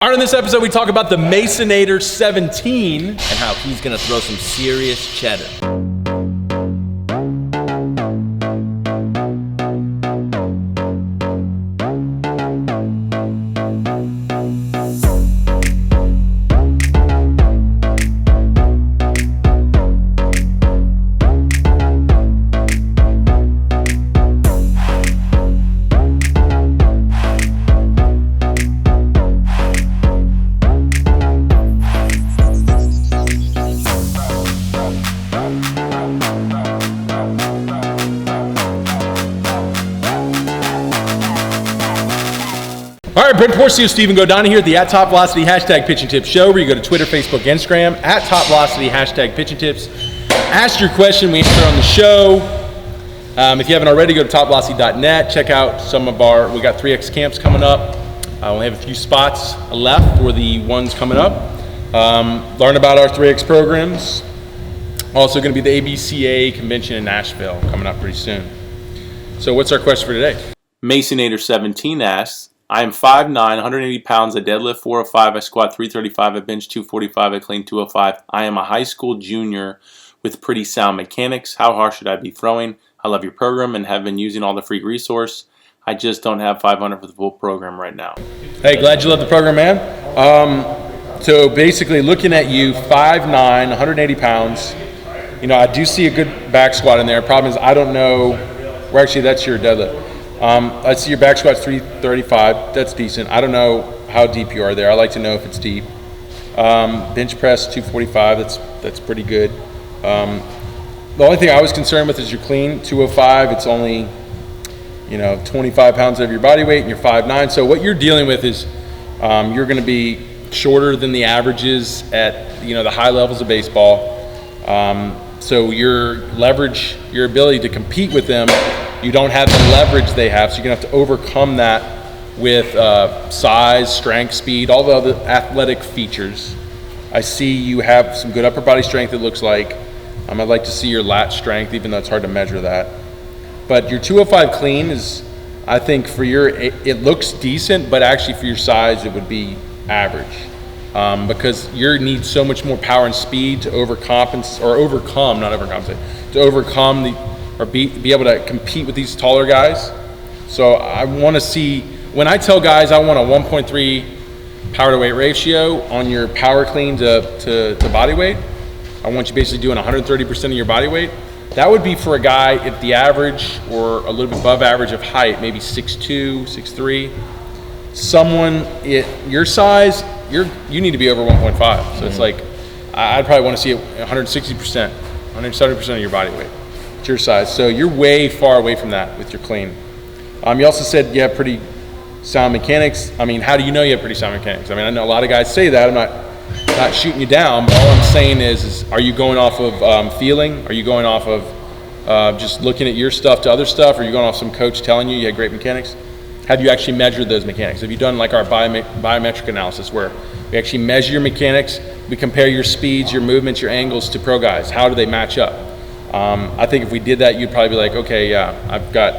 All right, in this episode, we talk about the Masonator 17 and how he's gonna throw some serious cheddar. All right, Brent Porcio, Stephen Godani here at the @Top Velocity #Pitching Tips Show, where you go to Twitter, Facebook, Instagram, @Top Velocity #Pitching Tips. Ask your question, we answer on the show. If you haven't already, go to topvelocity.net. Check out we got 3X camps coming up. I only have a few spots left for the ones coming up. Learn about our 3X programs. Also going to be the ABCA convention in Nashville coming up pretty soon. So what's our question for today? Masonator 17 asks, I am 5'9", 180 pounds, I deadlift 405, I squat 335, I bench 245, I clean 205. I am a high school junior with pretty sound mechanics. How hard should I be throwing? I love your program and have been using all the free resource. I just don't have 500 for the full program right now. Hey, glad you love the program, man. So basically looking at you, 5'9", 180 pounds. You know, I do see a good back squat in there. Problem is I don't know, well actually that's your deadlift. I see your back squat's 335. That's decent. I don't know how deep you are there. I like to know if it's deep. Bench press 245. That's pretty good. The only thing I was concerned with is your clean 205. It's only 25 pounds of your body weight, and you're 5'9". So what you're dealing with is you're going to be shorter than the averages at the high levels of baseball. So your leverage, your ability to compete with them, you don't have the leverage they have, so you're going to have to overcome that with size, strength, speed, all the other athletic features. I see you have some good upper body strength, it looks like. I'd like to see your lat strength, even though it's hard to measure that. But your 205 clean is, I think for it looks decent, but actually for your size, it would be average. Because you need so much more power and speed to overcome be able to compete with these taller guys. So I want to see, when I tell guys I want a 1.3 power to weight ratio on your power clean to body weight, I want you basically doing 130% of your body weight. That would be for a guy at the average or a little bit above average of height, maybe 6'2", 6'3". Someone your size, you need to be over 1.5. So it's like, I'd probably want to see 160%, 170% of your body weight. It's your size. So you're way far away from that with your clean. You also said you have pretty sound mechanics. I mean, how do you know you have pretty sound mechanics? I mean, I know a lot of guys say that. I'm not shooting you down, but all I'm saying is are you going off of feeling? Are you going off of just looking at your stuff to other stuff? Or are you going off some coach telling you had great mechanics? Have you actually measured those mechanics? Have you done like our biometric analysis where we actually measure your mechanics, we compare your speeds, your movements, your angles to pro guys? How do they match up? I think if we did that, you'd probably be like, okay, yeah, I've got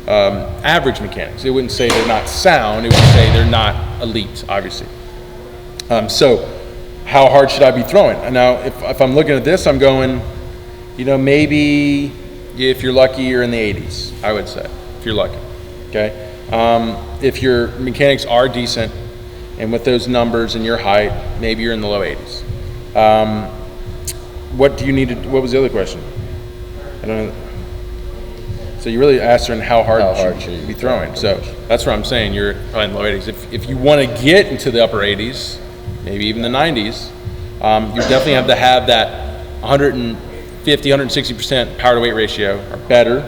average mechanics. It wouldn't say they're not sound, it would say they're not elite, obviously. So how hard should I be throwing? Now, if I'm looking at this, I'm going, maybe if you're lucky, you're in the 80s, I would say, if you're lucky, okay? If your mechanics are decent, and with those numbers and your height, maybe you're in the low 80s. What do you need to, what was the other question? I don't know. So you really asked her how hard should you be throwing. So that's what I'm saying, you're probably in the low 80s. If you want to get into the upper 80s, maybe even the 90s, you definitely have to have that 150, 160% power to weight ratio or better.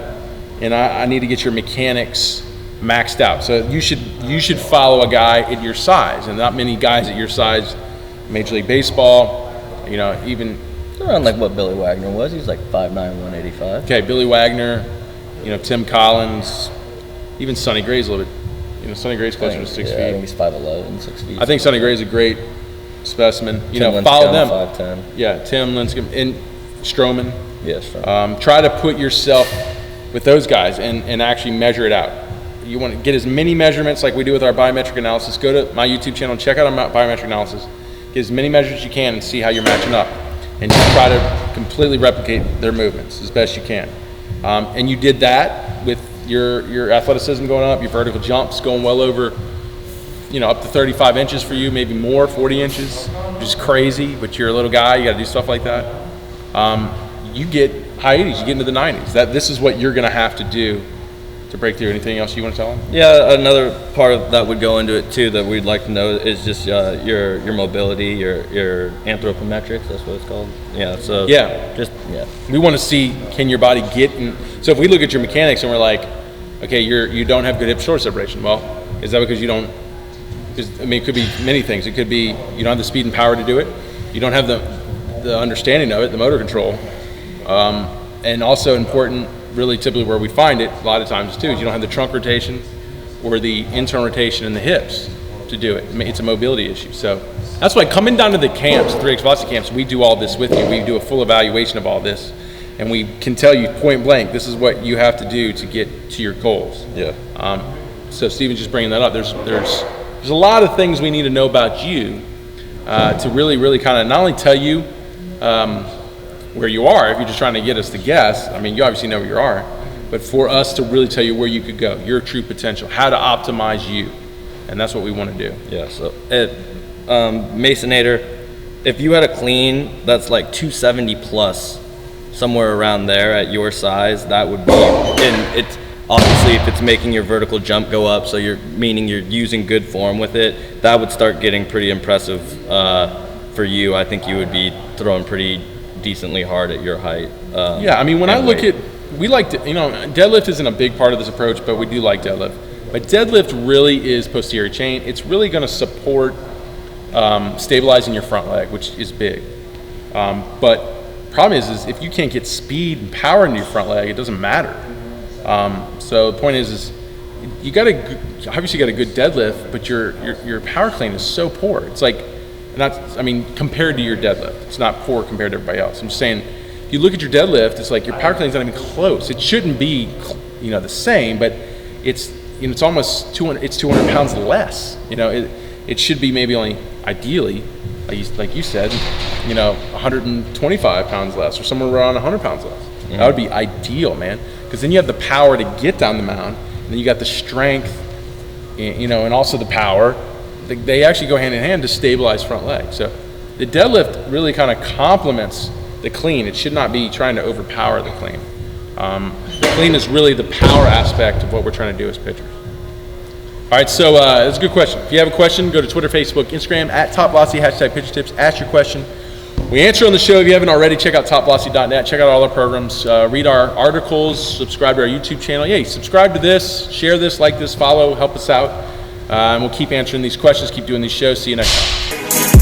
And I need to get your mechanics maxed out. So you should follow a guy at your size, and not many guys at your size, Major League Baseball, even around like what Billy Wagner was. He's like 5'9", 185. Okay, Billy Wagner, Tim Collins, even Sonny Gray's a little bit. Sonny Gray's closer to 6 feet. I think he's 5'11", 6 feet. I think Sonny Gray's a great specimen. Tim Follow them. 5'10". Yeah, Tim Lincecum and Stroman. Yes. Yeah, try to put yourself with those guys and actually measure it out. you want to get as many measurements like we do with our biometric analysis. Go to my YouTube channel, check out our biometric analysis, get as many measures as you can and see how you're matching up, and just try to completely replicate their movements as best you can. And you did that with your athleticism going up, your vertical jumps going well over, up to 35 inches for you, maybe more, 40 inches, which is crazy, but you're a little guy, you got to do stuff like that. You get high 80s, you get into the 90s. This is what you're going to have to do to break through. Anything else you want to tell them? Yeah, another part of that would go into it too that we'd like to know is just your mobility, your anthropometrics. That's what it's called. Yeah. So we want to see, can your body get in. So if we look at your mechanics and we're like, okay, you don't have good hip shoulder separation. Well, is that because you don't? It could be many things. It could be you don't have the speed and power to do it. You don't have the understanding of it, the motor control, and also important. Really typically where we find it a lot of times too is you don't have the trunk rotation or the internal rotation in the hips to do it. It's a mobility issue. So that's why coming down to the camps, 3X Velocity camps, we do all this with you. We do a full evaluation of all this, and we can tell you point blank, this is what you have to do to get to your goals. Yeah. So Steven's just bringing that up. There's a lot of things we need to know about you to really kind of not only tell you where you are, if you're just trying to get us to guess. I mean, you obviously know where you are, but for us to really tell you where you could go, your true potential, how to optimize you, and that's what we want to do. Yeah. So at Masonator, if you had a clean that's like 270 plus, somewhere around there at your size, that would be. And it's obviously if it's making your vertical jump go up, so you're using good form with it, that would start getting pretty impressive for you. I think you would be throwing pretty decently hard at your height. Yeah, I mean, when I look at, we like to, deadlift isn't a big part of this approach, but we do like deadlift. But deadlift really is posterior chain. It's really going to support stabilizing your front leg, which is big. But problem is if you can't get speed and power into your front leg, it doesn't matter. So the point is you got obviously got a good deadlift, but your power clean is so poor. It's like, compared to your deadlift, it's not poor compared to everybody else. I'm just saying, if you look at your deadlift, it's like your power clean's not even close. It shouldn't be, the same, but it's almost 200. It's 200 pounds less. It should be maybe only ideally, like you said, 125 pounds less, or somewhere around 100 pounds less. Mm-hmm. That would be ideal, man, because then you have the power to get down the mountain, and then you got the strength, and also the power. They actually go hand in hand to stabilize front leg. So the deadlift really kind of complements the clean. It should not be trying to overpower the clean. The clean is really the power aspect of what we're trying to do as pitchers. All right, so that's a good question. If you have a question, go to Twitter, Facebook, Instagram, @TopVelocity, #PitcherTips, ask your question. We answer on the show. If you haven't already, check out topvelocity.net, check out all our programs, read our articles, subscribe to our YouTube channel. Yeah, subscribe to this, share this, like this, follow, help us out. And we'll keep answering these questions, keep doing these shows. See you next time.